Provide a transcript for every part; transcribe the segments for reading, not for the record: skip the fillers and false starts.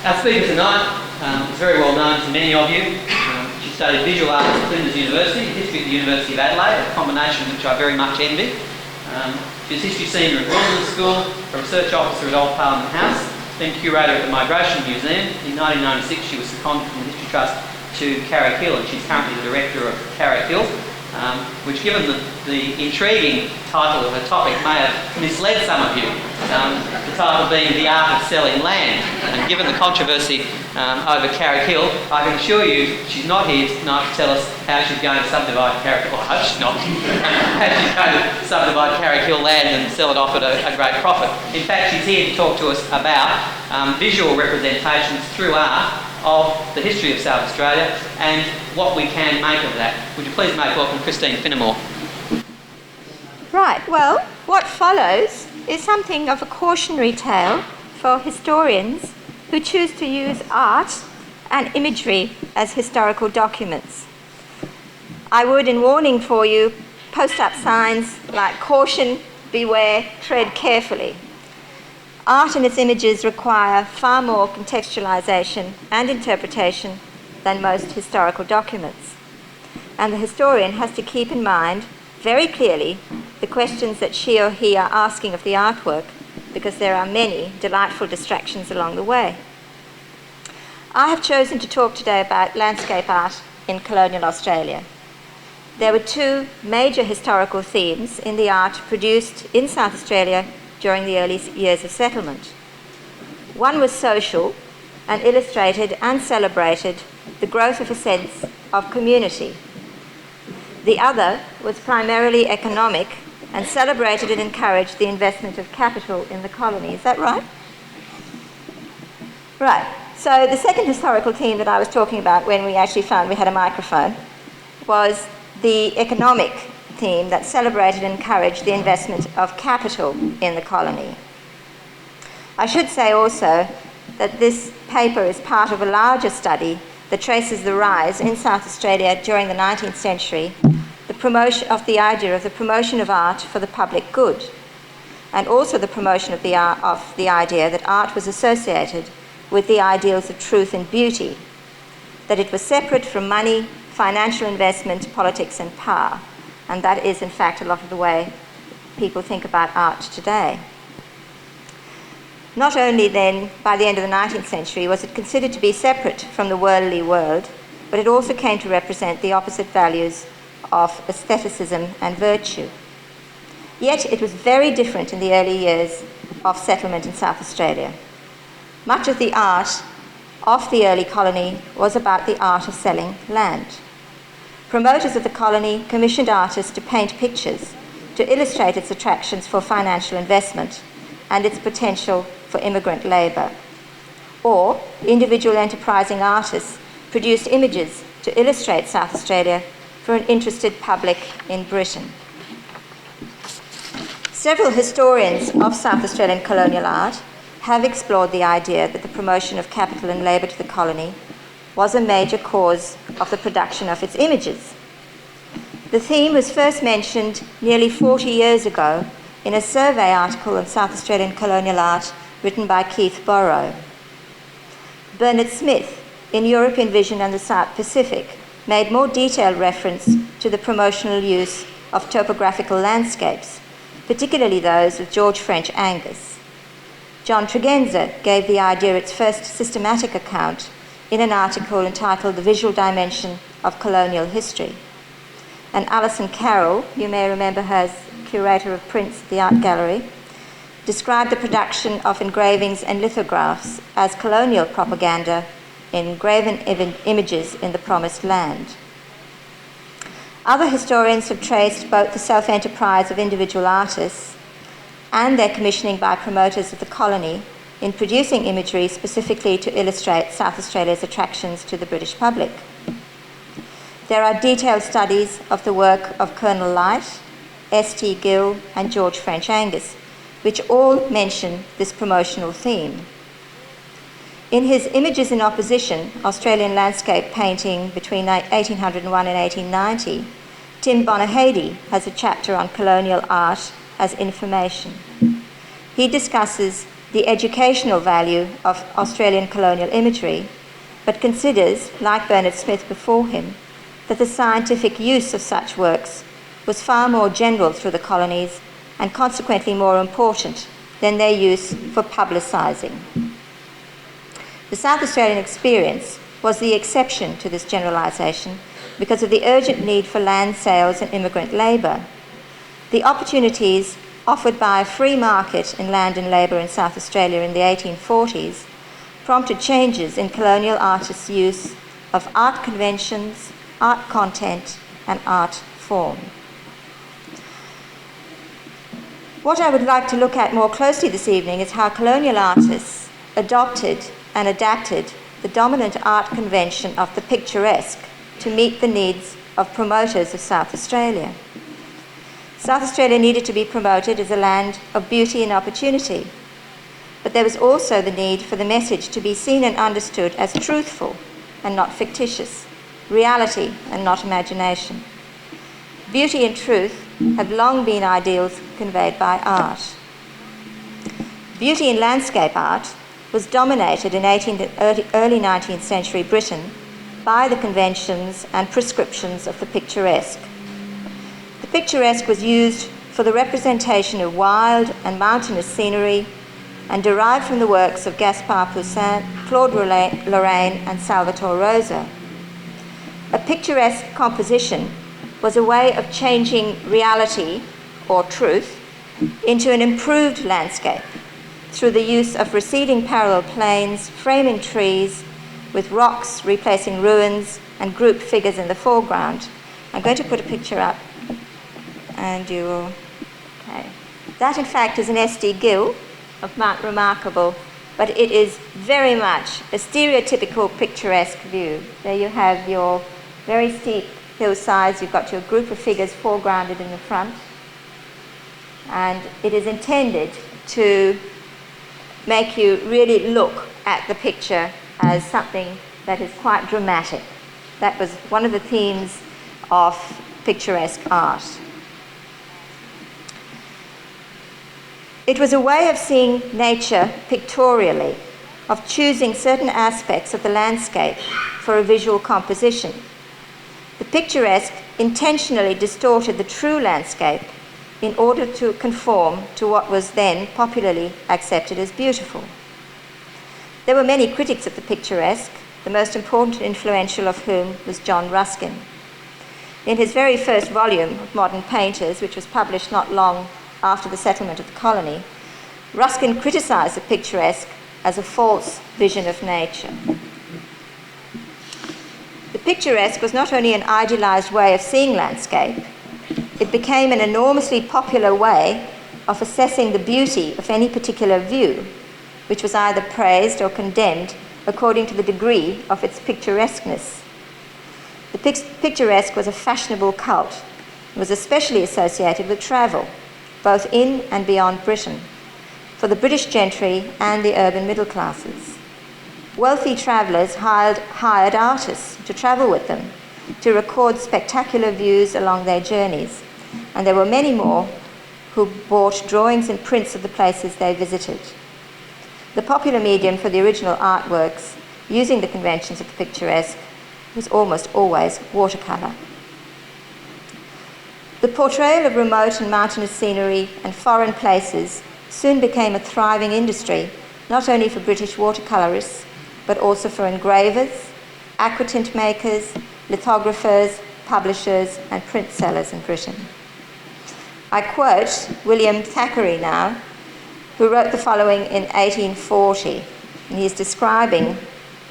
Our speaker tonight is very well known to many of you. She studied visual arts at Flinders University, history at the University of Adelaide, a combination which I very much envy. She's history senior at Wilderness School, a research officer at Old Parliament House, then curator at the Migration Museum. In 1996 she was seconded from the History Trust to Carrick Hill, and she's currently the director of Carrick Hill, which, given the intriguing title of her topic, may have misled some of you. The title being The Art of Selling Land. And given the controversy over Carrick Hill, I can assure you she's not here tonight to tell us how she's going to subdivide Carrick Hill. I hope she's not. How she's going to subdivide Carrick Hill land and sell it off at a great profit. In fact, she's here to talk to us about visual representations through art of the history of South Australia and what we can make of that. Would you please make welcome Christine Finnamore. Right, well, what follows is something of a cautionary tale for historians who choose to use art and imagery as historical documents. I would, in warning for you, post up signs like "Caution, beware, tread carefully." Art and its images require far more contextualization and interpretation than most historical documents. And the historian has to keep in mind very clearly the questions that she or he are asking of the artwork, because there are many delightful distractions along the way. I have chosen to talk today about landscape art in colonial Australia. There were two major historical themes in the art produced in South Australia during the early years of settlement. One was social and illustrated and celebrated the growth of a sense of community. The other was primarily economic and celebrated and encouraged the investment of capital in the colony. Is that right? Right. So the second historical theme that I was talking about when we actually found we had a microphone was the economic theme that celebrated and encouraged the investment of capital in the colony. I should say also that this paper is part of a larger study that traces the rise in South Australia during the 19th century, the promotion of the idea of the promotion of art for the public good, and also the promotion of the idea that art was associated with the ideals of truth and beauty, that it was separate from money, financial investment, politics and power. And that is, in fact, a lot of the way people think about art today. Not only then, by the end of the 19th century, was it considered to be separate from the worldly world, but it also came to represent the opposite values of aestheticism and virtue. Yet it was very different in the early years of settlement in South Australia. Much of the art of the early colony was about the art of selling land. Promoters of the colony commissioned artists to paint pictures to illustrate its attractions for financial investment and its potential for immigrant labour. Or individual enterprising artists produced images to illustrate South Australia for an interested public in Britain. Several historians of South Australian colonial art have explored the idea that the promotion of capital and labour to the colony was a major cause of the production of its images. The theme was first mentioned nearly 40 years ago in a survey article on South Australian colonial art written by Keith Burrow. Bernard Smith, in European Vision and the South Pacific, made more detailed reference to the promotional use of topographical landscapes, particularly those of George French Angas. John Tregenza gave the idea its first systematic account in an article entitled The Visual Dimension of Colonial History. And Alison Carroll, you may remember her as curator of prints at the Art Gallery, described the production of engravings and lithographs as colonial propaganda in graven images in the Promised Land. Other historians have traced both the self-enterprise of individual artists and their commissioning by promoters of the colony in producing imagery specifically to illustrate South Australia's attractions to the British public. There are detailed studies of the work of Colonel Light, S.T. Gill and George French Angas, which all mention this promotional theme. In his Images in Opposition, Australian landscape painting between 1801 and 1890, Tim Bonahady has a chapter on colonial art as information. He discusses the educational value of Australian colonial imagery, but considers, like Bernard Smith before him, that the scientific use of such works was far more general through the colonies and consequently more important than their use for publicising. The South Australian experience was the exception to this generalisation because of the urgent need for land sales and immigrant labour. The opportunities offered by a free market in land and labour in South Australia in the 1840s prompted changes in colonial artists' use of art conventions, art content, and art form. What I would like to look at more closely this evening is how colonial artists adopted and adapted the dominant art convention of the picturesque to meet the needs of promoters of South Australia. South Australia needed to be promoted as a land of beauty and opportunity, but there was also the need for the message to be seen and understood as truthful and not fictitious, reality and not imagination. Beauty and truth have long been ideals conveyed by art. Beauty in landscape art was dominated in early 19th century Britain by the conventions and prescriptions of the picturesque. The picturesque was used for the representation of wild and mountainous scenery and derived from the works of Gaspard Poussin, Claude Lorraine and Salvatore Rosa. A picturesque composition was a way of changing reality or truth into an improved landscape through the use of receding parallel planes, framing trees, with rocks replacing ruins and grouped figures in the foreground. I'm going to put a picture up and you will, okay. That in fact is an SD Gill of Mount Remarkable, but it is very much a stereotypical picturesque view. There you have your very steep hillsides, you've got your group of figures foregrounded in the front, and it is intended to make you really look at the picture as something that is quite dramatic. That was one of the themes of picturesque art. It was a way of seeing nature pictorially, of choosing certain aspects of the landscape for a visual composition. The picturesque intentionally distorted the true landscape in order to conform to what was then popularly accepted as beautiful. There were many critics of the picturesque, the most important and influential of whom was John Ruskin. In his very first volume of Modern Painters, which was published not long after the settlement of the colony, Ruskin criticised the picturesque as a false vision of nature. The picturesque was not only an idealised way of seeing landscape, it became an enormously popular way of assessing the beauty of any particular view, which was either praised or condemned according to the degree of its picturesqueness. The picturesque was a fashionable cult. It was especially associated with travel, both in and beyond Britain, for the British gentry and the urban middle classes. Wealthy travellers hired artists to travel with them, to record spectacular views along their journeys, and there were many more who bought drawings and prints of the places they visited. The popular medium for the original artworks, using the conventions of the picturesque, was almost always watercolour. The portrayal of remote and mountainous scenery and foreign places soon became a thriving industry, not only for British watercolourists, but also for engravers, aquatint makers, lithographers, publishers, and print sellers in Britain. I quote William Thackeray now, who wrote the following in 1840, and he's describing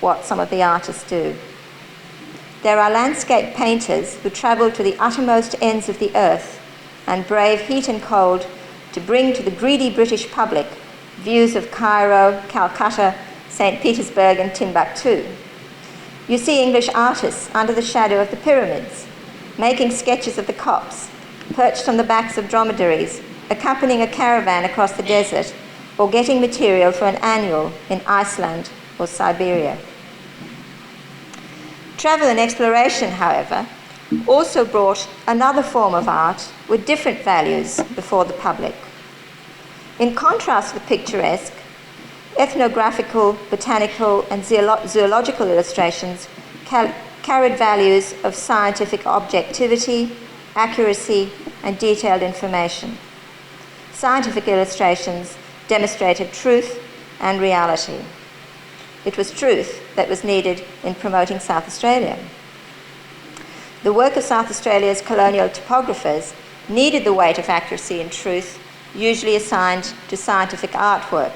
what some of the artists do. There are landscape painters who travel to the uttermost ends of the earth and brave heat and cold to bring to the greedy British public views of Cairo, Calcutta, St. Petersburg and Timbuktu. You see English artists under the shadow of the pyramids, making sketches of the Copts, perched on the backs of dromedaries, accompanying a caravan across the desert, or getting material for an annual in Iceland or Siberia. Travel and exploration, however, also brought another form of art with different values before the public. In contrast to the picturesque, Ethnographical, botanical, and zoological illustrations carried values of scientific objectivity, accuracy, and detailed information. Scientific illustrations demonstrated truth and reality. It was truth that was needed in promoting South Australia. The work of South Australia's colonial topographers needed the weight of accuracy and truth usually assigned to scientific artwork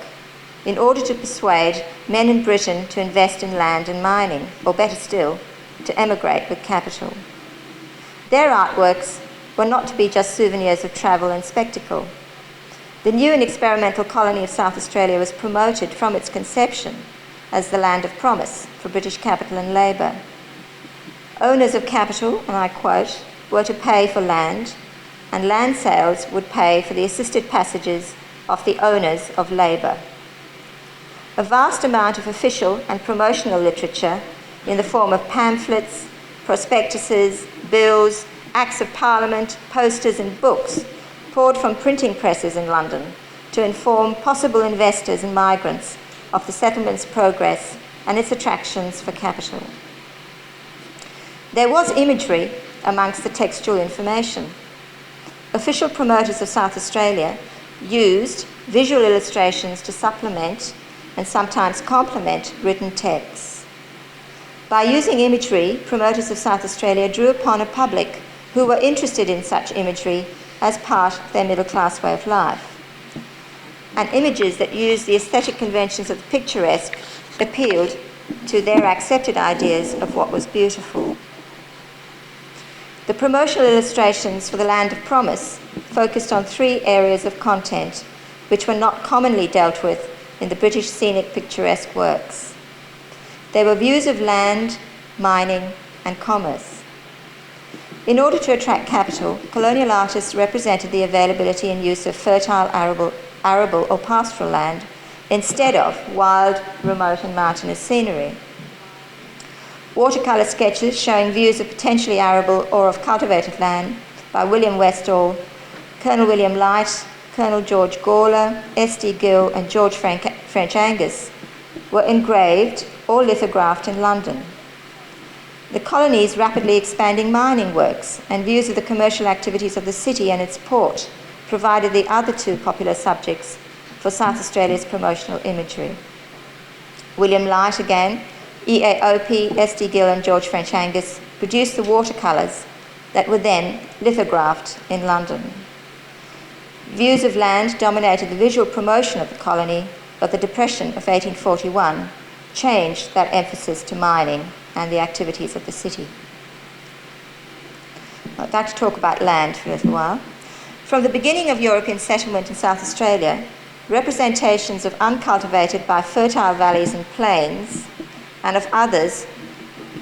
in order to persuade men in Britain to invest in land and mining, or better still, to emigrate with capital. Their artworks were not to be just souvenirs of travel and spectacle. The new and experimental colony of South Australia was promoted from its conception as the land of promise for British capital and labour. Owners of capital, and I quote, were to pay for land, and land sales would pay for the assisted passages of the owners of labour. A vast amount of official and promotional literature in the form of pamphlets, prospectuses, bills, acts of parliament, posters and books poured from printing presses in London to inform possible investors and migrants of the settlement's progress and its attractions for capital. There was imagery amongst the textual information. Official promoters of South Australia used visual illustrations to supplement and sometimes complement written texts. By using imagery, promoters of South Australia drew upon a public who were interested in such imagery as part of their middle-class way of life. And images that used the aesthetic conventions of the picturesque appealed to their accepted ideas of what was beautiful. The promotional illustrations for the Land of Promise focused on three areas of content which were not commonly dealt with in the British scenic picturesque works. They were views of land, mining, and commerce. In order to attract capital, colonial artists represented the availability and use of fertile arable or pastoral land instead of wild, remote and mountainous scenery. Watercolour sketches showing views of potentially arable or of cultivated land by William Westall, Colonel William Light, Colonel George Gawler, S.D. Gill and George French Angas were engraved or lithographed in London. The colony's rapidly expanding mining works and views of the commercial activities of the city and its port provided the other two popular subjects for South Australia's promotional imagery. William Light again, E.A.O.P., S.D. Gill and George French Angas produced the watercolours that were then lithographed in London. Views of land dominated the visual promotion of the colony, but the Depression of 1841 changed that emphasis to mining and the activities of the city. I'd like to talk about land for a little while. From the beginning of European settlement in South Australia, representations of uncultivated by fertile valleys and plains and of others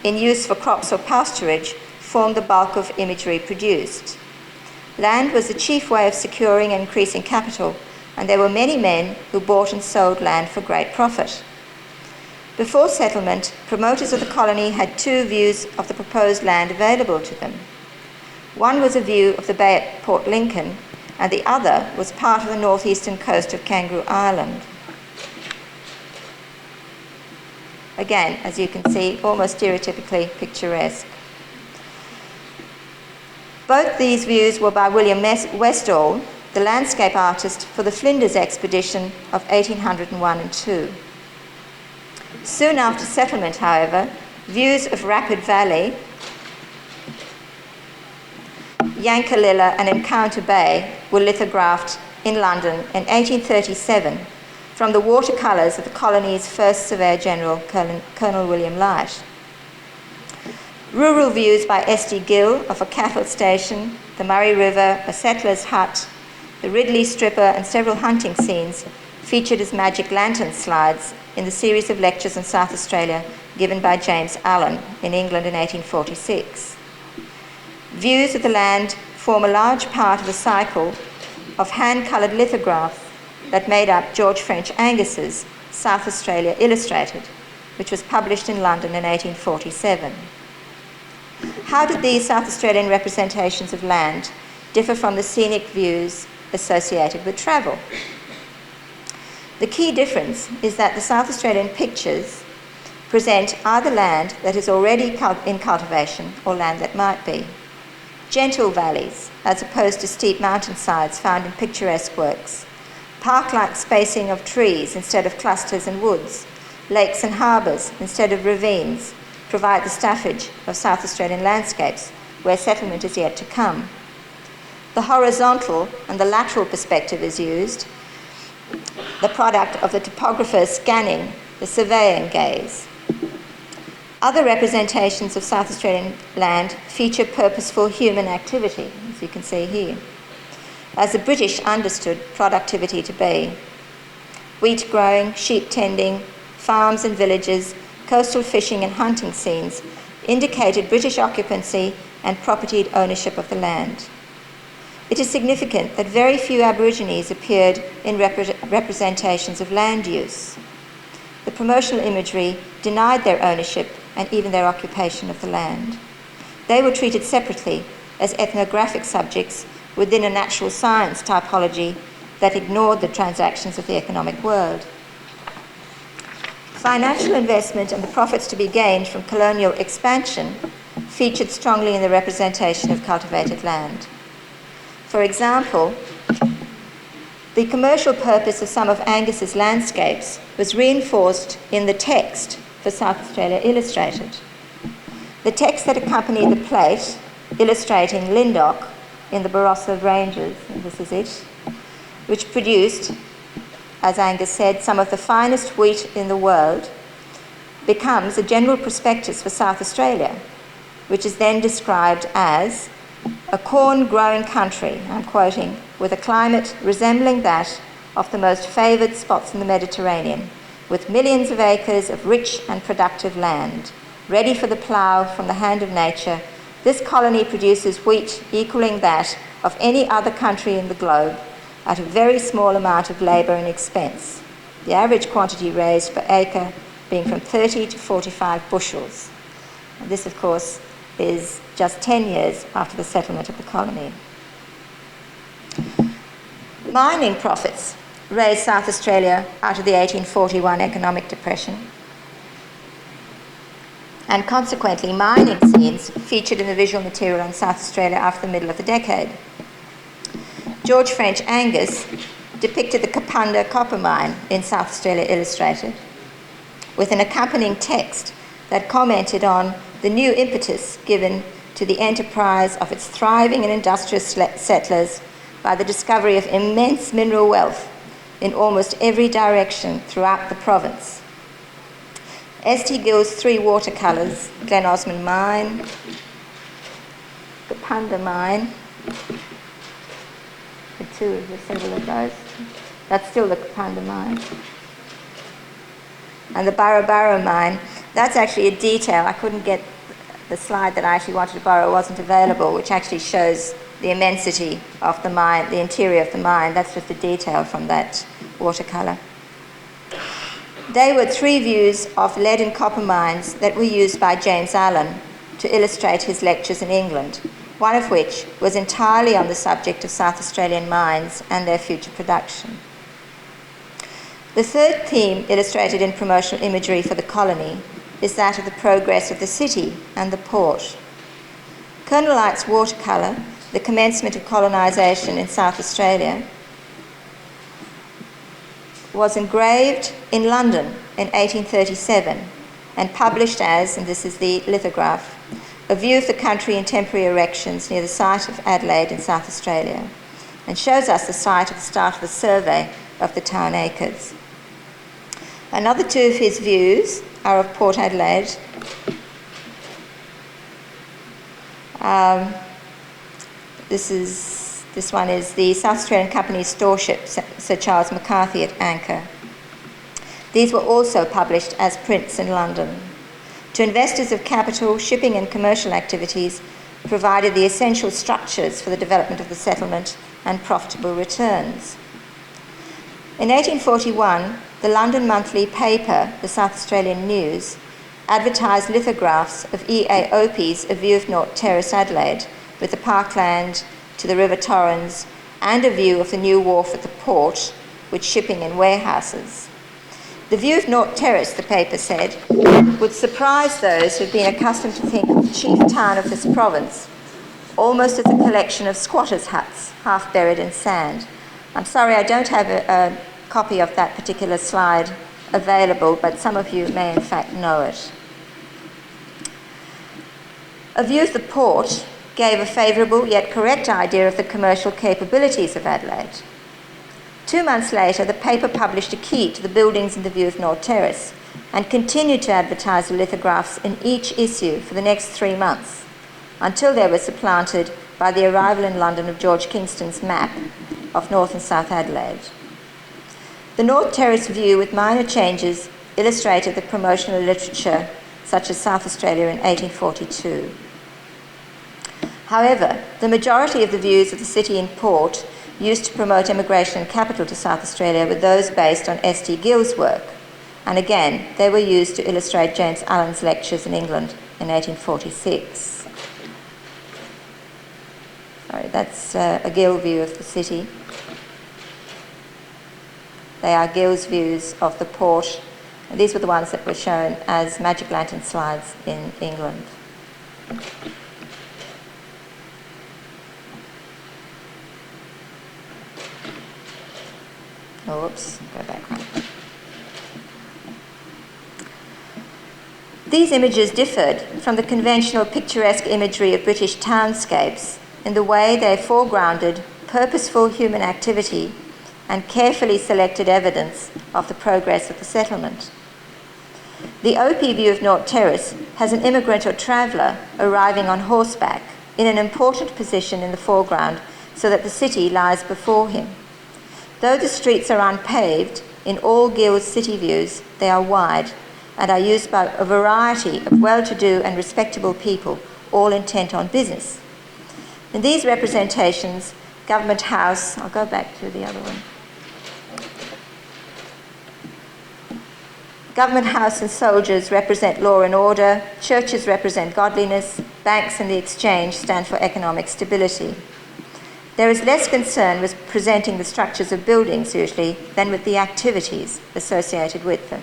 in use for crops or pasturage formed the bulk of imagery produced. Land was the chief way of securing and increasing capital, and there were many men who bought and sold land for great profit. Before settlement, promoters of the colony had two views of the proposed land available to them. One was a view of the bay at Port Lincoln, and the other was part of the northeastern coast of Kangaroo Island. Again, as you can see, almost stereotypically picturesque. Both these views were by William Westall, the landscape artist for the Flinders expedition of 1801 and 2. Soon after settlement, however, views of Rapid Valley, Yankalilla and Encounter Bay were lithographed in London in 1837 from the watercolours of the colony's first Surveyor-General, Colonel William Light. Rural views by S.D. Gill of a cattle station, the Murray River, a settler's hut, the Ridley Stripper and several hunting scenes featured as magic lantern slides in the series of lectures on South Australia given by James Allen in England in 1846. Views of the land form a large part of the cycle of hand-coloured lithographs that made up George French Angus's South Australia Illustrated, which was published in London in 1847. How did these South Australian representations of land differ from the scenic views associated with travel? The key difference is that the South Australian pictures present either land that is already in cultivation or land that might be. Gentle valleys, as opposed to steep mountainsides found in picturesque works. Park-like spacing of trees instead of clusters and woods. Lakes and harbours instead of ravines provide the staffage of South Australian landscapes where settlement is yet to come. The horizontal and the lateral perspective is used, the product of the topographer scanning the surveying gaze. Other representations of South Australian land feature purposeful human activity, as you can see here, as the British understood productivity to be. Wheat growing, sheep tending, farms and villages, coastal fishing and hunting scenes indicated British occupancy and propertied ownership of the land. It is significant that very few Aborigines appeared in representations of land use. The promotional imagery denied their ownership and even their occupation of the land. They were treated separately as ethnographic subjects within a natural science typology that ignored the transactions of the economic world. Financial investment and the profits to be gained from colonial expansion featured strongly in the representation of cultivated land. For example, the commercial purpose of some of Angus's landscapes was reinforced in the text for South Australia Illustrated. The text that accompanied the plate illustrating Lindock in the Barossa Ranges, and this is it, which produced, as Angas said, some of the finest wheat in the world, becomes a general prospectus for South Australia, which is then described as a corn-growing country, I'm quoting, with a climate resembling that of the most favoured spots in the Mediterranean, with millions of acres of rich and productive land, ready for the plough from the hand of nature. This colony produces wheat equalling that of any other country in the globe at a very small amount of labour and expense, the average quantity raised per acre being from 30 to 45 bushels. And this, of course, is just 10 years after the settlement of the colony. Mining profits raised South Australia out of the 1841 economic depression, and consequently mining scenes featured in the visual material in South Australia after the middle of the decade. George French Angas depicted the Kapunda copper mine in South Australia Illustrated with an accompanying text that commented on the new impetus given to the enterprise of its thriving and industrious settlers by the discovery of immense mineral wealth in almost every direction throughout the province. S.T. Gill's three watercolours, Glen Osmond Mine, Kapunda Mine, several of those, that's still the Kapunda Mine, and the Burra Mine, that's actually a detail. I couldn't get the slide that I actually wanted to borrow, wasn't available, which actually shows the immensity of the mine, the interior of the mine. That's just a detail from that watercolour. They were three views of lead and copper mines that were used by James Allen to illustrate his lectures in England, one of which was entirely on the subject of South Australian mines and their future production. The third theme illustrated in promotional imagery for the colony is that of the progress of the city and the port. Colonel Light's watercolour, The Commencement of Colonisation in South Australia, was engraved in London in 1837 and published as, and this is the lithograph, a view of the country in temporary erections near the site of Adelaide in South Australia, and shows us the site at the start of the survey of the town acres. Another two of his views are of Port Adelaide. This one is the South Australian Company's storeship, Sir Charles McCarthy at anchor. These were also published as prints in London. To investors of capital, shipping and commercial activities provided the essential structures for the development of the settlement and profitable returns. In 1841, the London monthly paper, the South Australian News, advertised lithographs of E.A. Opie's A View of North Terrace, Adelaide, with the parkland to the River Torrens and a view of the new wharf at the port, with shipping and warehouses. The view of North Terrace, the paper said, would surprise those who've been accustomed to think of the chief town of this province almost as a collection of squatters' huts, half buried in sand. I'm sorry, I don't have a copy of that particular slide available, but some of you may in fact know it. A view of the port gave a favourable yet correct idea of the commercial capabilities of Adelaide. 2 months later, the paper published a key to the buildings in the view of North Terrace and continued to advertise the lithographs in each issue for the next 3 months, until they were supplanted by the arrival in London of George Kingston's map of North and South Adelaide. The North Terrace view, with minor changes, illustrated the promotional literature such as South Australia in 1842. However, the majority of the views of the city and port used to promote immigration and capital to South Australia were those based on S.T. Gill's work, and again, they were used to illustrate James Allen's lectures in England in 1846. Sorry, that's a Gill view of the city. They are Gill's views of the port. And these were the ones that were shown as magic lantern slides in England. Oops, go back one. These images differed from the conventional picturesque imagery of British townscapes in the way they foregrounded purposeful human activity and carefully selected evidence of the progress of the settlement. The OP view of North Terrace has an immigrant or traveller arriving on horseback in an important position in the foreground so that the city lies before him. Though the streets are unpaved, in all Gill's city views they are wide and are used by a variety of well-to-do and respectable people, all intent on business. In these representations, Government House, I'll go back to the other one. Government House and soldiers represent law and order, churches represent godliness, banks and the exchange stand for economic stability. There is less concern with presenting the structures of buildings usually than with the activities associated with them.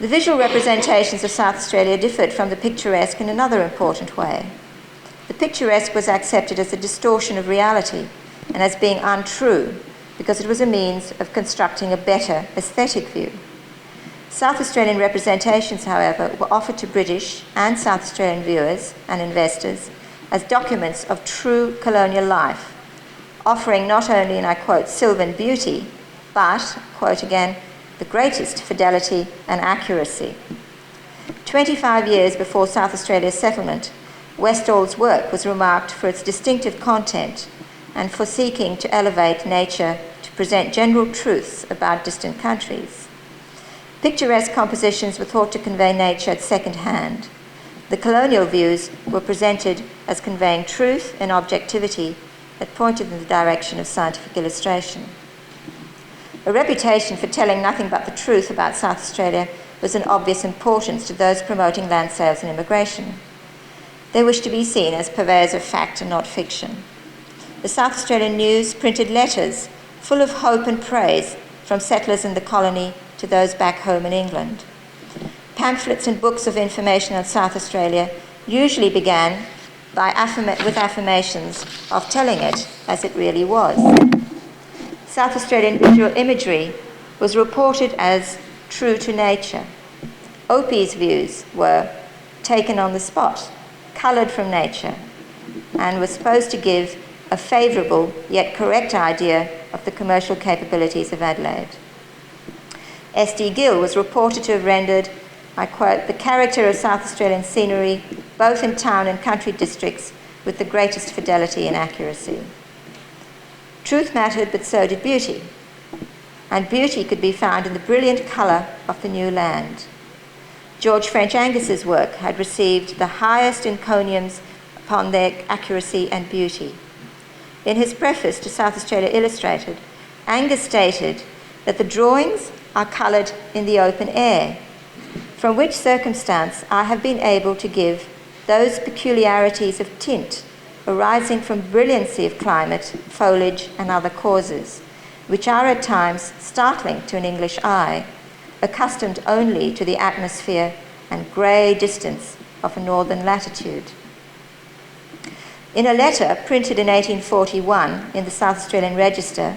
The visual representations of South Australia differed from the picturesque in another important way. The picturesque was accepted as a distortion of reality and as being untrue because it was a means of constructing a better aesthetic view. South Australian representations, however, were offered to British and South Australian viewers and investors as documents of true colonial life, offering not only, and I quote, sylvan beauty, but, quote again, the greatest fidelity and accuracy. 25 years before South Australia's settlement, Westall's work was remarked for its distinctive content and for seeking to elevate nature to present general truths about distant countries. Picturesque compositions were thought to convey nature at second hand. The colonial views were presented as conveying truth and objectivity that pointed in the direction of scientific illustration. A reputation for telling nothing but the truth about South Australia was an obvious importance to those promoting land sales and immigration. They wished to be seen as purveyors of fact and not fiction. The South Australian News printed letters full of hope and praise from settlers in the colony to those back home in England. Pamphlets and books of information on South Australia usually began with affirmations of telling it as it really was. South Australian visual imagery was reported as true to nature. Opie's views were taken on the spot, coloured from nature, and were supposed to give a favourable yet correct idea of the commercial capabilities of Adelaide. S.D. Gill was reported to have rendered, I quote, the character of South Australian scenery, both in town and country districts, with the greatest fidelity and accuracy. Truth mattered, but so did beauty. And beauty could be found in the brilliant colour of the new land. George French Angus's work had received the highest encomiums upon their accuracy and beauty. In his preface to South Australia Illustrated, Angas stated that the drawings are coloured in the open air, from which circumstance I have been able to give those peculiarities of tint arising from brilliancy of climate, foliage, and other causes, which are at times startling to an English eye, accustomed only to the atmosphere and grey distance of a northern latitude. In a letter printed in 1841 in the South Australian Register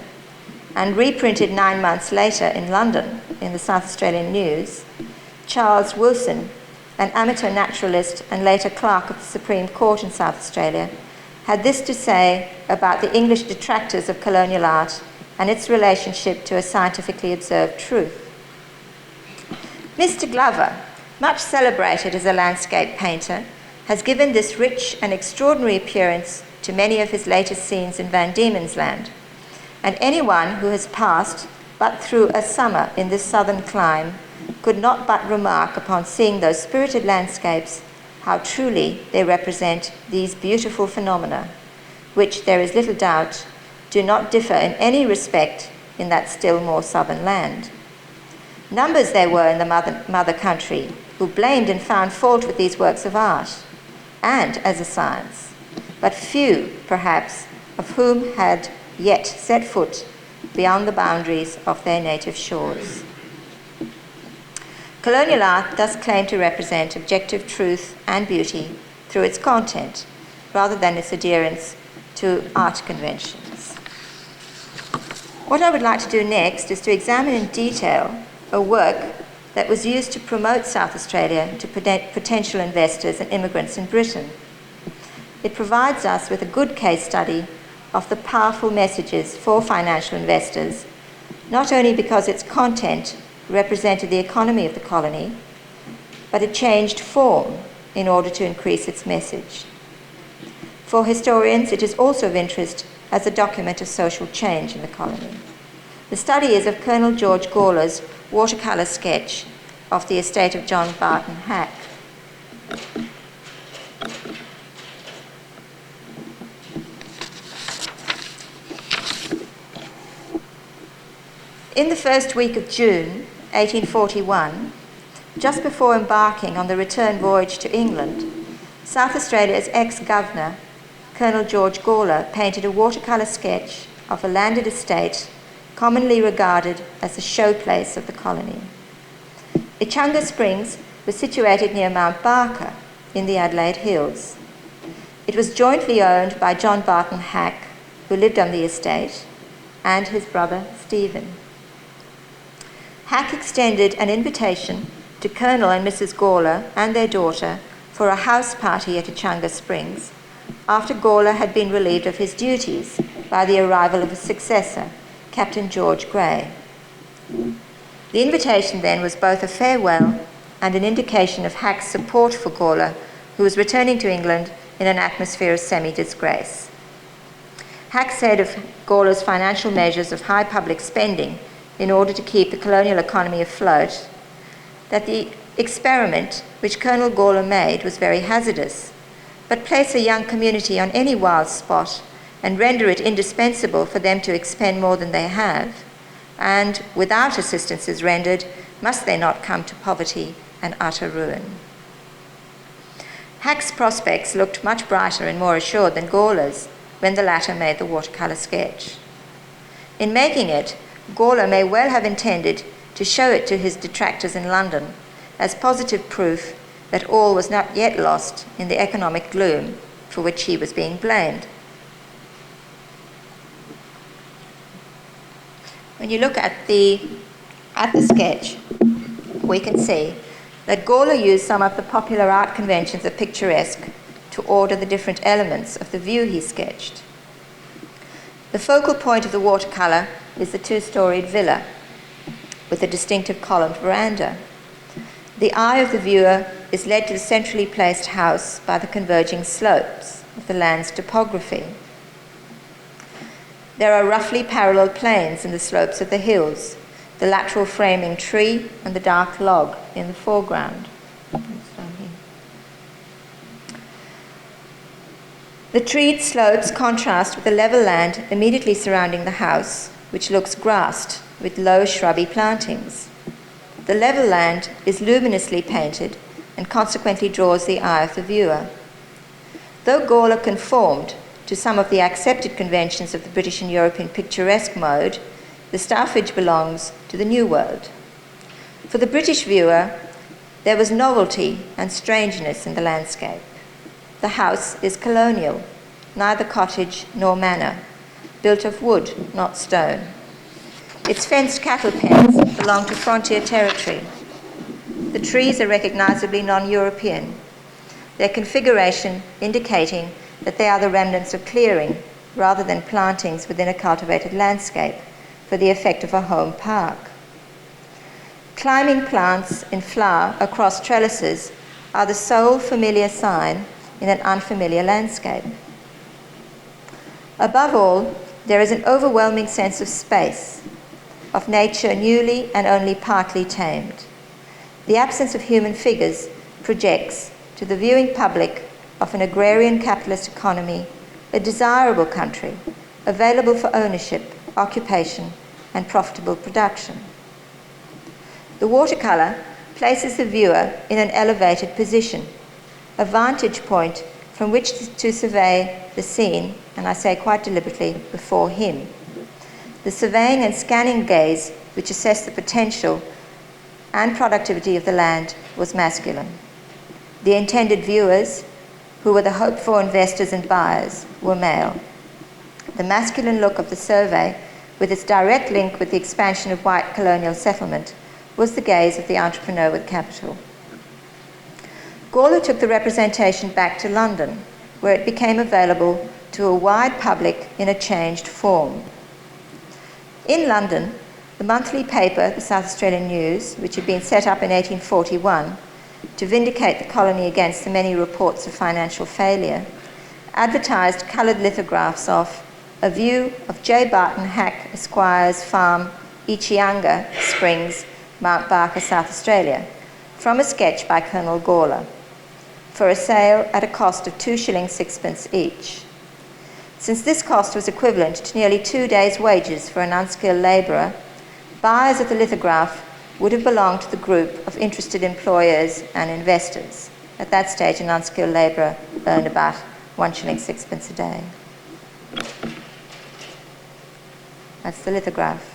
and reprinted 9 months later in London in the South Australian News, Charles Wilson, an amateur naturalist and later clerk of the Supreme Court in South Australia, had this to say about the English detractors of colonial art and its relationship to a scientifically observed truth. Mr. Glover, much celebrated as a landscape painter, has given this rich and extraordinary appearance to many of his latest scenes in Van Diemen's Land, and anyone who has passed but through a summer in this southern clime could not but remark upon seeing those spirited landscapes how truly they represent these beautiful phenomena, which, there is little doubt, do not differ in any respect in that still more southern land. Numbers there were in the mother country who blamed and found fault with these works of art, and as a science, but few, perhaps, of whom had yet set foot beyond the boundaries of their native shores. Colonial art thus claimed to represent objective truth and beauty through its content, rather than its adherence to art conventions. What I would like to do next is to examine in detail a work that was used to promote South Australia to potential investors and immigrants in Britain. It provides us with a good case study of the powerful messages for financial investors, not only because its content represented the economy of the colony, but it changed form in order to increase its message. For historians, it is also of interest as a document of social change in the colony. The study is of Colonel George Gawler's watercolour sketch of the estate of John Barton Hack. In the first week of June 1841, just before embarking on the return voyage to England, South Australia's ex-governor, Colonel George Gawler, painted a watercolour sketch of a landed estate commonly regarded as the showplace of the colony. Echunga Springs was situated near Mount Barker in the Adelaide Hills. It was jointly owned by John Barton Hack, who lived on the estate, and his brother Stephen. Hack extended an invitation to Colonel and Mrs. Gawler and their daughter for a house party at Echunga Springs after Gawler had been relieved of his duties by the arrival of his successor, Captain George Grey. The invitation then was both a farewell and an indication of Hack's support for Gawler, who was returning to England in an atmosphere of semi-disgrace. Hack said of Gawler's financial measures of high public spending in order to keep the colonial economy afloat, that the experiment which Colonel Gawler made was very hazardous, but place a young community on any wild spot and render it indispensable for them to expend more than they have, and without assistances rendered, must they not come to poverty and utter ruin? Hack's prospects looked much brighter and more assured than Gawler's when the latter made the watercolour sketch. In making it, Gawler may well have intended to show it to his detractors in London as positive proof that all was not yet lost in the economic gloom for which he was being blamed. When you look at the sketch, we can see that Gawler used some of the popular art conventions of picturesque to order the different elements of the view he sketched. The focal point of the watercolour is the two-storied villa with a distinctive columned veranda. The eye of the viewer is led to the centrally placed house by the converging slopes of the land's topography. There are roughly parallel planes in the slopes of the hills, the lateral framing tree and the dark log in the foreground. The treed slopes contrast with the level land immediately surrounding the house, which looks grassed with low shrubby plantings. The level land is luminously painted and consequently draws the eye of the viewer. Though Gawler conformed to some of the accepted conventions of the British and European picturesque mode, the Staffridge belongs to the New World. For the British viewer, there was novelty and strangeness in the landscape. The house is colonial, neither cottage nor manor, built of wood, not stone. Its fenced cattle pens belong to frontier territory. The trees are recognizably non-European, their configuration indicating that they are the remnants of clearing rather than plantings within a cultivated landscape for the effect of a home park. Climbing plants in flower across trellises are the sole familiar sign in an unfamiliar landscape. Above all, there is an overwhelming sense of space, of nature newly and only partly tamed. The absence of human figures projects to the viewing public of an agrarian capitalist economy a desirable country, available for ownership, occupation, and profitable production. The watercolour places the viewer in an elevated position, a vantage point from which to survey the scene, and I say quite deliberately, before him. The surveying and scanning gaze, which assessed the potential and productivity of the land, was masculine. The intended viewers, who were the hoped-for investors and buyers, were male. The masculine look of the survey, with its direct link with the expansion of white colonial settlement, was the gaze of the entrepreneur with capital. Gawler took the representation back to London, where it became available to a wide public in a changed form. In London, the monthly paper, the South Australian News, which had been set up in 1841 to vindicate the colony against the many reports of financial failure, advertised coloured lithographs of a view of J. Barton Hack Esquire's farm, Ichianga Springs, Mount Barker, South Australia, from a sketch by Colonel Gawler, for a sale at a cost of 2 shillings 6 each. Since this cost was equivalent to nearly 2 days' wages for an unskilled labourer, buyers of the lithograph would have belonged to the group of interested employers and investors. At that stage, an unskilled labourer earned about 1 shilling 6 a day. That's the lithograph.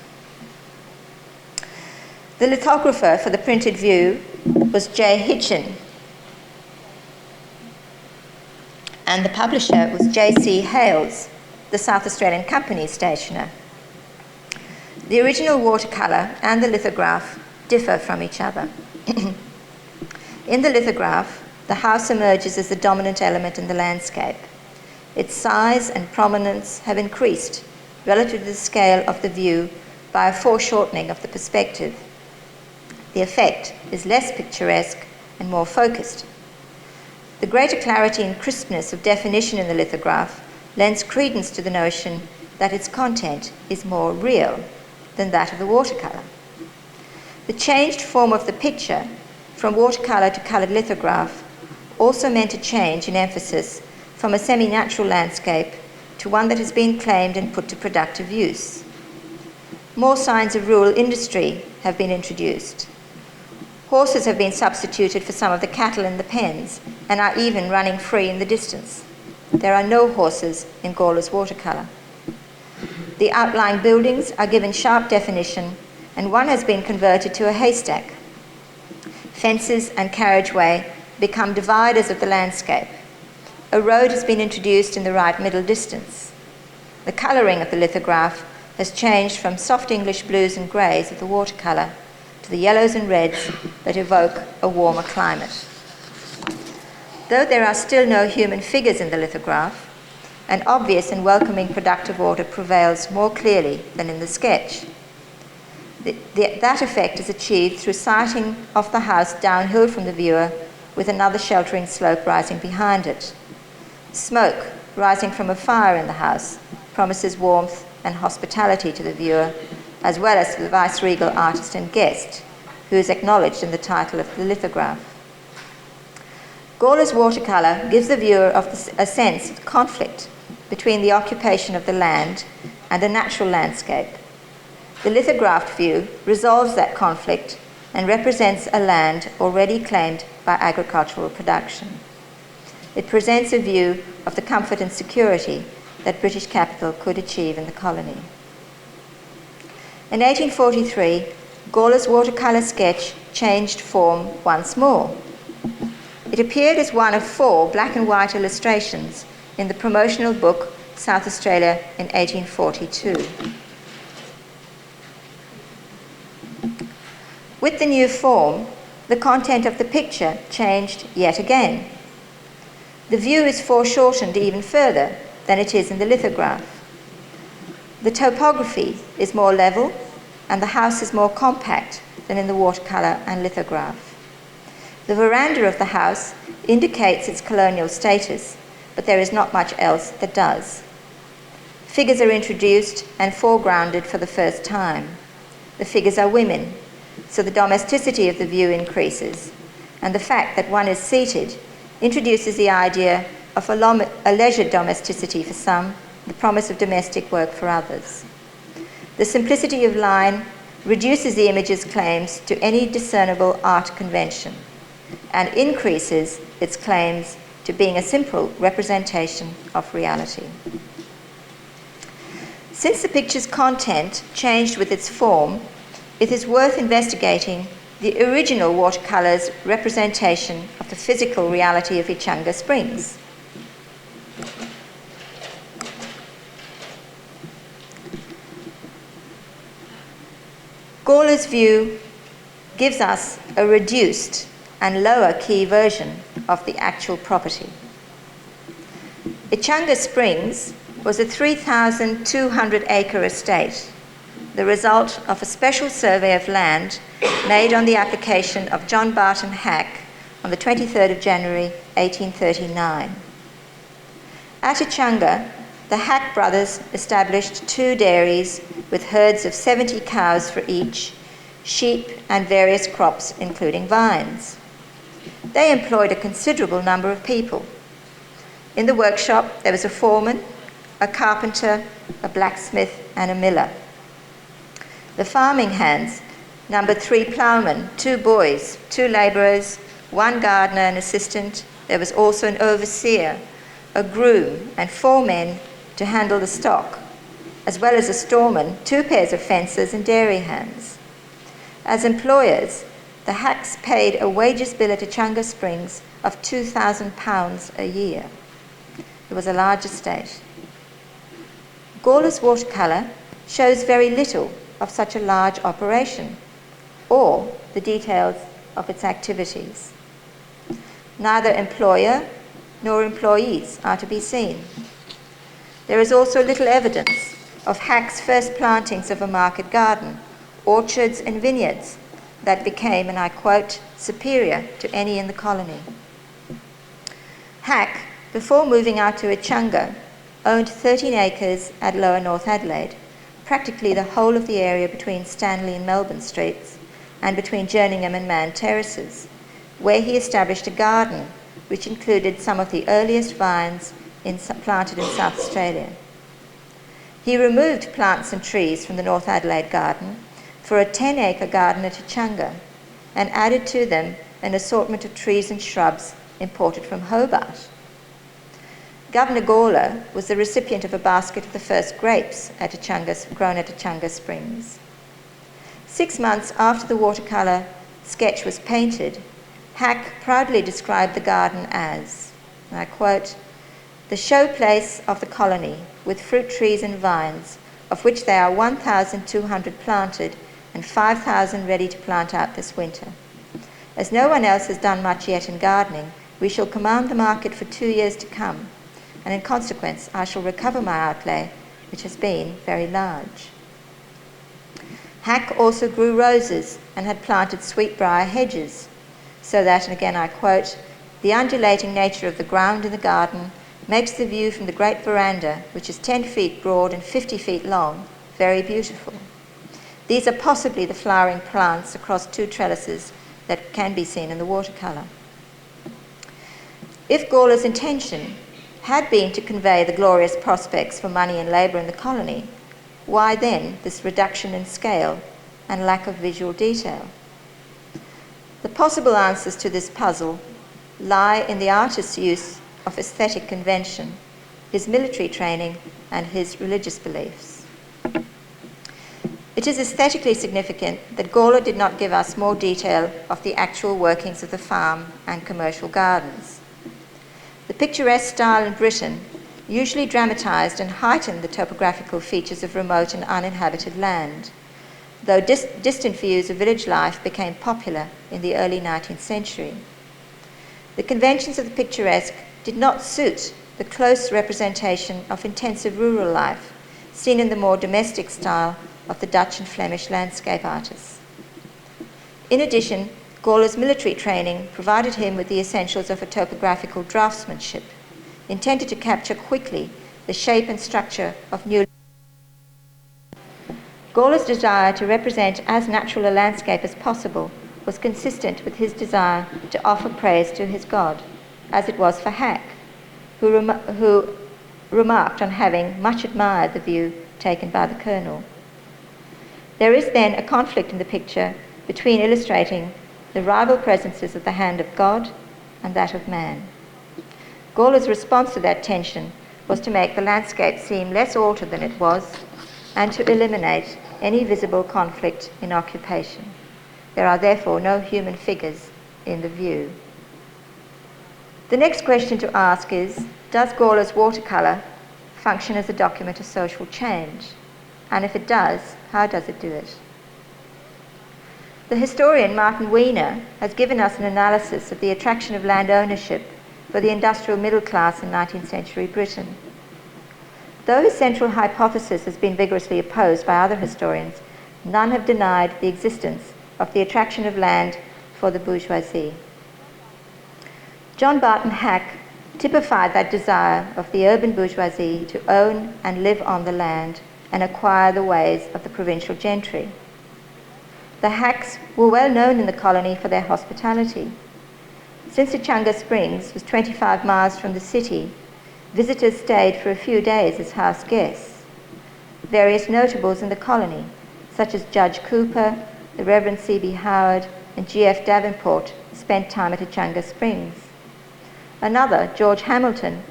The lithographer for the printed view was J. Hitchin, and the publisher was J.C. Hales, the South Australian Company stationer. The original watercolour and the lithograph differ from each other. In the lithograph, the house emerges as the dominant element in the landscape. Its size and prominence have increased relative to the scale of the view by a foreshortening of the perspective. The effect is less picturesque and more focused. The greater clarity and crispness of definition in the lithograph lends credence to the notion that its content is more real than that of the watercolour. The changed form of the picture from watercolour to coloured lithograph also meant a change in emphasis from a semi-natural landscape to one that has been claimed and put to productive use. More signs of rural industry have been introduced. Horses have been substituted for some of the cattle in the pens and are even running free in the distance. There are no horses in Gawler's watercolour. The outlying buildings are given sharp definition, and one has been converted to a haystack. Fences and carriageway become dividers of the landscape. A road has been introduced in the right middle distance. The colouring of the lithograph has changed from soft English blues and greys of the watercolour to the yellows and reds that evoke a warmer climate. Though there are still no human figures in the lithograph, an obvious and welcoming productive order prevails more clearly than in the sketch. That effect is achieved through sighting of the house downhill from the viewer with another sheltering slope rising behind it. Smoke rising from a fire in the house promises warmth and hospitality to the viewer, as well as to the viceregal artist and guest, who is acknowledged in the title of the lithograph. Gawler's watercolour gives the viewer a sense of conflict between the occupation of the land and a natural landscape. The lithographed view resolves that conflict and represents a land already claimed by agricultural production. It presents a view of the comfort and security that British capital could achieve in the colony. In 1843, Gawler's watercolour sketch changed form once more. It appeared as one of 4 black and white illustrations in the promotional book South Australia in 1842. With the new form, the content of the picture changed yet again. The view is foreshortened even further than it is in the lithograph. The topography is more level and the house is more compact than in the watercolour and lithograph. The veranda of the house indicates its colonial status, but there is not much else that does. Figures are introduced and foregrounded for the first time. The figures are women, so the domesticity of the view increases, and the fact that one is seated introduces the idea of a leisured domesticity for some, the promise of domestic work for others. The simplicity of line reduces the image's claims to any discernible art convention and increases its claims to being a simple representation of reality. Since the picture's content changed with its form, it is worth investigating the original watercolour's representation of the physical reality of Ichanga Springs. Gawler's view gives us a reduced and lower key version of the actual property. Ichanga Springs was a 3,200-acre estate, the result of a special survey of land made on the application of John Barton Hack on the 23rd of January 1839. At Ichanga, the Hack brothers established 2 dairies with herds of 70 cows for each, sheep and various crops including vines. They employed a considerable number of people. In the workshop there was a foreman, a carpenter, a blacksmith and a miller. The farming hands numbered 3 ploughmen, 2 boys, 2 labourers, 1 gardener and assistant. There was also an overseer, a groom and 4 men to handle the stock, as well as a storeman, 2 pairs of fencers and dairy hands. As employers, the Hacks paid a wages bill at Ichanga Springs of £2,000 a year. It was a large estate. Gawler's watercolour shows very little of such a large operation, or the details of its activities. Neither employer nor employees are to be seen. There is also little evidence of Hack's first plantings of a market garden, orchards and vineyards that became, and I quote, superior to any in the colony. Hack, before moving out to Ichanga, owned 13 acres at Lower North Adelaide, practically the whole of the area between Stanley and Melbourne Streets and between Jerningham and Mann Terraces, where he established a garden which included some of the earliest vines planted in South Australia. He removed plants and trees from the North Adelaide garden for a 10-acre garden at Ichanga and added to them an assortment of trees and shrubs imported from Hobart. Governor Gawler was the recipient of a basket of the first grapes grown at Ichanga Springs. 6 months after the watercolour sketch was painted, Hack proudly described the garden as, and I quote, "the showplace of the colony with fruit trees and vines, of which there are 1,200 planted and 5,000 ready to plant out this winter. As no one else has done much yet in gardening, we shall command the market for 2 years to come, and in consequence I shall recover my outlay, which has been very large." Hack also grew roses and had planted sweetbriar hedges, so that, and again I quote, "the undulating nature of the ground in the garden makes the view from the great veranda, which is 10 feet broad and 50 feet long, very beautiful. These are possibly the flowering plants across 2 trellises that can be seen in the watercolour." If Gawler's intention had been to convey the glorious prospects for money and labour in the colony, why then this reduction in scale and lack of visual detail? The possible answers to this puzzle lie in the artist's use of aesthetic convention, his military training and his religious beliefs. It is aesthetically significant that Gawler did not give us more detail of the actual workings of the farm and commercial gardens. The picturesque style in Britain usually dramatised and heightened the topographical features of remote and uninhabited land, though distant views of village life became popular in the early 19th century. The conventions of the picturesque did not suit the close representation of intensive rural life seen in the more domestic style of the Dutch and Flemish landscape artists. In addition, Gawler's military training provided him with the essentials of a topographical draftsmanship, intended to capture quickly the shape and structure of new. Gawler's desire to represent as natural a landscape as possible was consistent with his desire to offer praise to his God, as it was for Hack, who remarked on having much admired the view taken by the Colonel. There is then a conflict in the picture between illustrating the rival presences of the hand of God and that of man. Gawler's response to that tension was to make the landscape seem less altered than it was and to eliminate any visible conflict in occupation. There are therefore no human figures in the view. The next question to ask is, does Gawler's watercolour function as a document of social change? And if it does, how does it do it? The historian Martin Wiener has given us an analysis of the attraction of land ownership for the industrial middle class in 19th century Britain. Though his central hypothesis has been vigorously opposed by other historians, none have denied the existence of the attraction of land for the bourgeoisie. John Barton Hack typified that desire of the urban bourgeoisie to own and live on the land and acquire the ways of the provincial gentry. The Hacks were well known in the colony for their hospitality. Since Echunga Springs was 25 miles from the city, visitors stayed for a few days as house guests. Various notables in the colony, such as Judge Cooper, the Reverend C.B. Howard, and G.F. Davenport, spent time at Echunga Springs. Another, George Hamilton,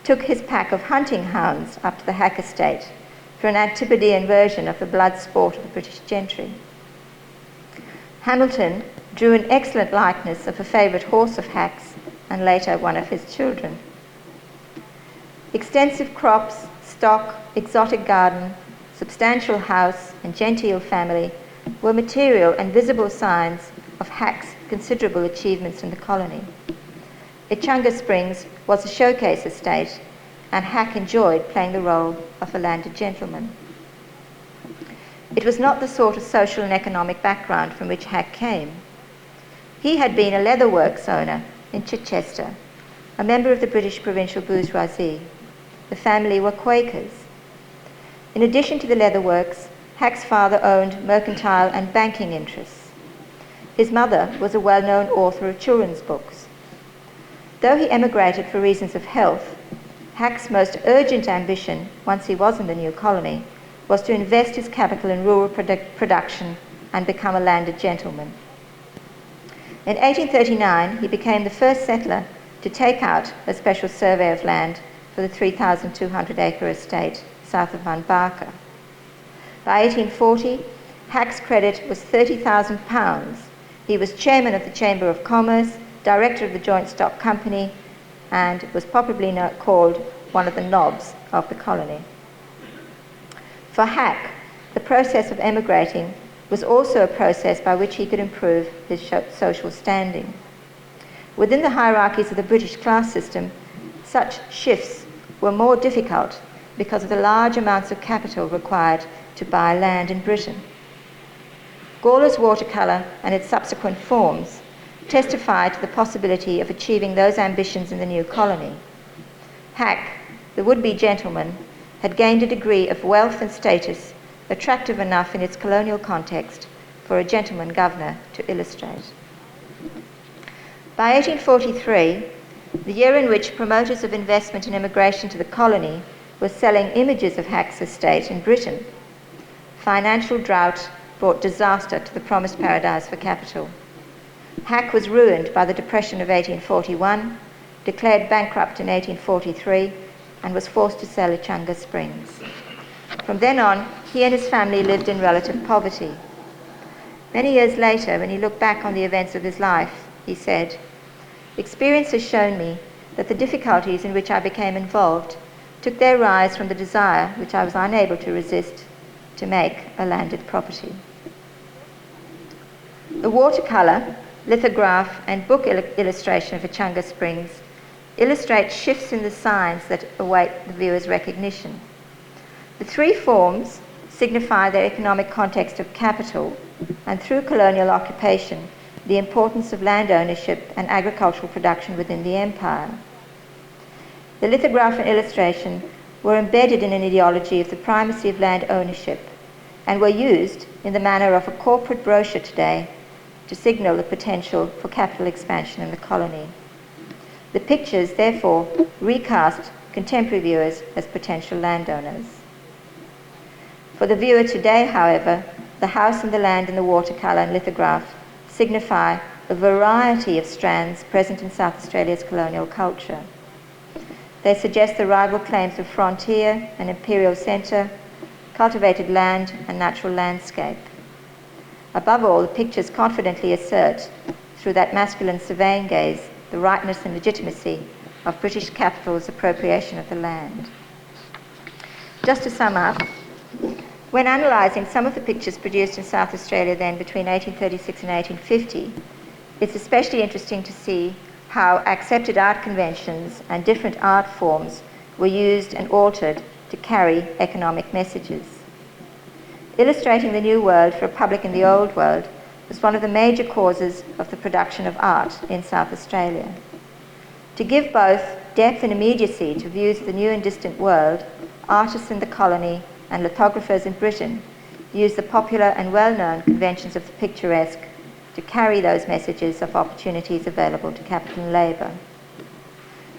took his pack of hunting hounds up to the Hack estate for an Antipodean version of the blood sport of the British gentry. Hamilton drew an excellent likeness of a favourite horse of Hack's and later one of his children. Extensive crops, stock, exotic garden, substantial house and genteel family were material and visible signs of Hack's considerable achievements in the colony. Echunga Springs was a showcase estate, and Hack enjoyed playing the role of a landed gentleman. It was not the sort of social and economic background from which Hack came. He had been a leatherworks owner in Chichester, a member of the British provincial bourgeoisie. The family were Quakers. In addition to the leatherworks, Hack's father owned mercantile and banking interests. His mother was a well-known author of children's books. Though he emigrated for reasons of health, Hack's most urgent ambition, once he was in the new colony, was to invest his capital in rural production and become a landed gentleman. In 1839, he became the first settler to take out a special survey of land for the 3,200-acre estate south of Van Barker. By 1840, Hack's credit was £30,000. He was chairman of the Chamber of Commerce, director of the Joint Stock Company, and was probably called one of the knobs of the colony. For Hack, the process of emigrating was also a process by which he could improve his social standing. Within the hierarchies of the British class system, such shifts were more difficult because of the large amounts of capital required to buy land in Britain. Gawler's watercolour and its subsequent forms testify to the possibility of achieving those ambitions in the new colony. Hack, the would-be gentleman, had gained a degree of wealth and status attractive enough in its colonial context for a gentleman governor to illustrate. By 1843, the year in which promoters of investment and immigration to the colony were selling images of Hack's estate in Britain, financial drought brought disaster to the promised paradise for capital. Hack was ruined by the Depression of 1841, declared bankrupt in 1843, and was forced to sell Echunga Springs. From then on, he and his family lived in relative poverty. Many years later, when he looked back on the events of his life, he said, "Experience has shown me that the difficulties in which I became involved took their rise from the desire, which I was unable to resist, to make a landed property." The watercolour, lithograph and book illustration of Echanga Springs illustrate shifts in the signs that await the viewer's recognition. The three forms signify their economic context of capital and, through colonial occupation, the importance of land ownership and agricultural production within the empire. The lithograph and illustration were embedded in an ideology of the primacy of land ownership and were used in the manner of a corporate brochure today to signal the potential for capital expansion in the colony. The pictures, therefore, recast contemporary viewers as potential landowners. For the viewer today, however, the house and the land in the watercolour and lithograph signify a variety of strands present in South Australia's colonial culture. They suggest the rival claims of frontier and imperial centre, cultivated land and natural landscape. Above all, the pictures confidently assert, through that masculine surveying gaze, the rightness and legitimacy of British capital's appropriation of the land. Just to sum up, when analysing some of the pictures produced in South Australia then between 1836 and 1850, it's especially interesting to see how accepted art conventions and different art forms were used and altered to carry economic messages. Illustrating the new world for a public in the old world was one of the major causes of the production of art in South Australia. To give both depth and immediacy to views of the new and distant world, artists in the colony and lithographers in Britain used the popular and well-known conventions of the picturesque to carry those messages of opportunities available to capital and labour.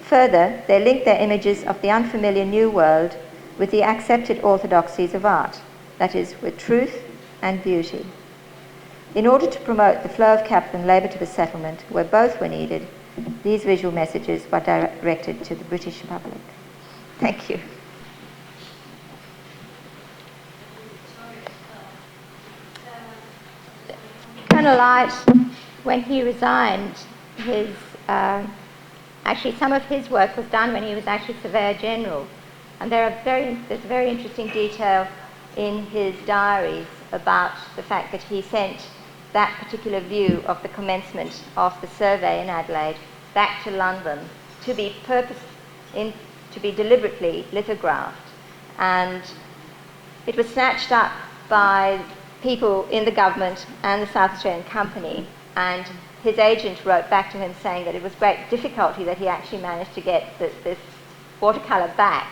Further, they linked their images of the unfamiliar new world with the accepted orthodoxies of art, that is, with truth and beauty. In order to promote the flow of capital and labour to the settlement, where both were needed, these visual messages were directed to the British public. Thank you. Colonel Light, when he resigned, actually some of his work was done when he was actually Surveyor General. And there's a very interesting detail in his diaries about the fact that he sent that particular view of the commencement of the survey in Adelaide back to London to be deliberately lithographed. And it was snatched up by people in the government and the South Australian Company, and his agent wrote back to him saying that it was great difficulty that he actually managed to get this watercolour back.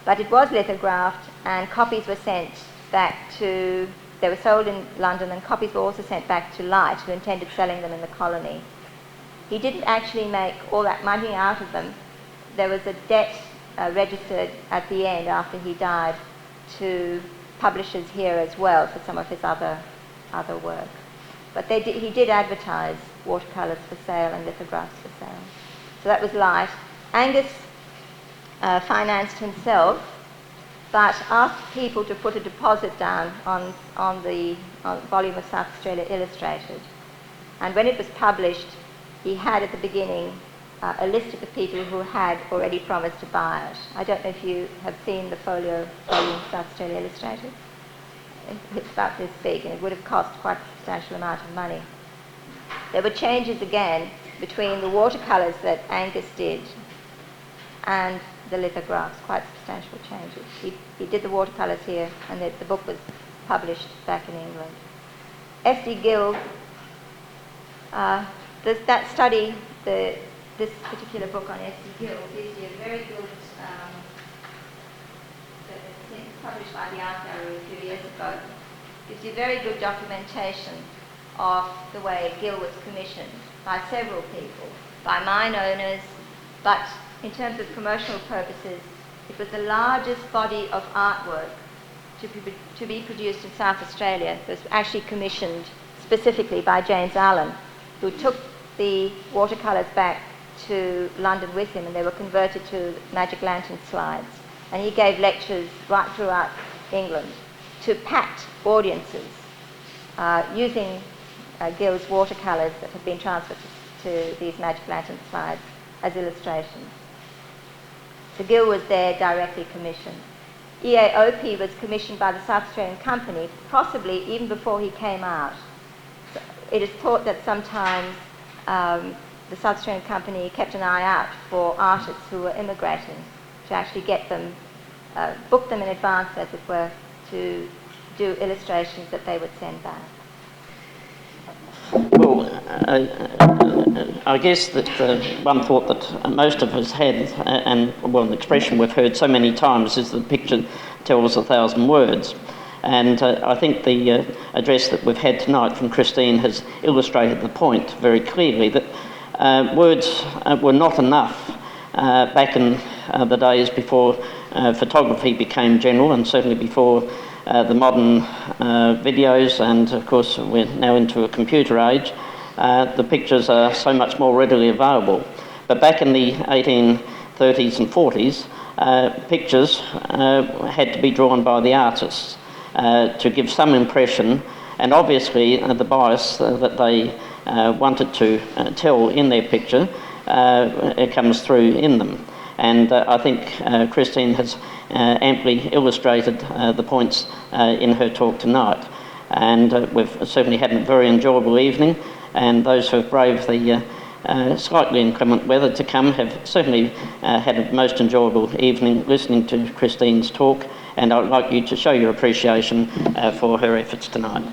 But it was lithographed, and copies were sent back to, they were sold in London, and copies were also sent back to Light, who intended selling them in the colony. He didn't actually make all that money out of them. There was a debt registered at the end after he died to publishers here as well for some of his other work. But he did advertise watercolours for sale and lithographs for sale. So that was Light. Angas financed himself, but asked people to put a deposit down on the volume of South Australia Illustrated. And when it was published, he had at the beginning a list of the people who had already promised to buy it. I don't know if you have seen the folio volume of South Australia Illustrated. It's about this big, and it would have cost quite a substantial amount of money. There were changes again between the watercolours that Angas did and the lithographs, quite substantial changes. He did the watercolours here, and the book was published back in England. S.D. Gill, that study, this particular book on S.D. Gill, gives you a very good, published by the Art Gallery a few years ago, gives you very good documentation of the way Gill was commissioned by several people, by mine owners, but in terms of promotional purposes, it was the largest body of artwork to be produced in South Australia. It was actually commissioned specifically by James Allen, who took the watercolours back to London with him, and they were converted to magic lantern slides. and he gave lectures right throughout England to packed audiences using Gill's watercolours that have been transferred to these Magic Lantern slides as illustrations. So Gill was there directly commissioned. EAOP was commissioned by the South Australian Company, possibly even before he came out. So it is thought that sometimes the South Australian Company kept an eye out for artists who were immigrating to actually get them, book them in advance, as it were, to do illustrations that they would send back. Well, I guess that one thought that most of us had, and well, an expression we've heard so many times, is the picture tells 1,000 words. And I think the address that we've had tonight from Christine has illustrated the point very clearly, that words were not enough back in the days before photography became general, and certainly before the modern videos, and of course we're now into a computer age. The pictures are so much more readily available. But back in the 1830s and 40s, pictures had to be drawn by the artists to give some impression, and obviously the bias that they wanted to tell in their picture it comes through in them. And I think Christine has amply illustrated the points in her talk tonight. And we've certainly had a very enjoyable evening, and those who have braved the slightly inclement weather to come have certainly had a most enjoyable evening listening to Christine's talk, and I'd like you to show your appreciation for her efforts tonight.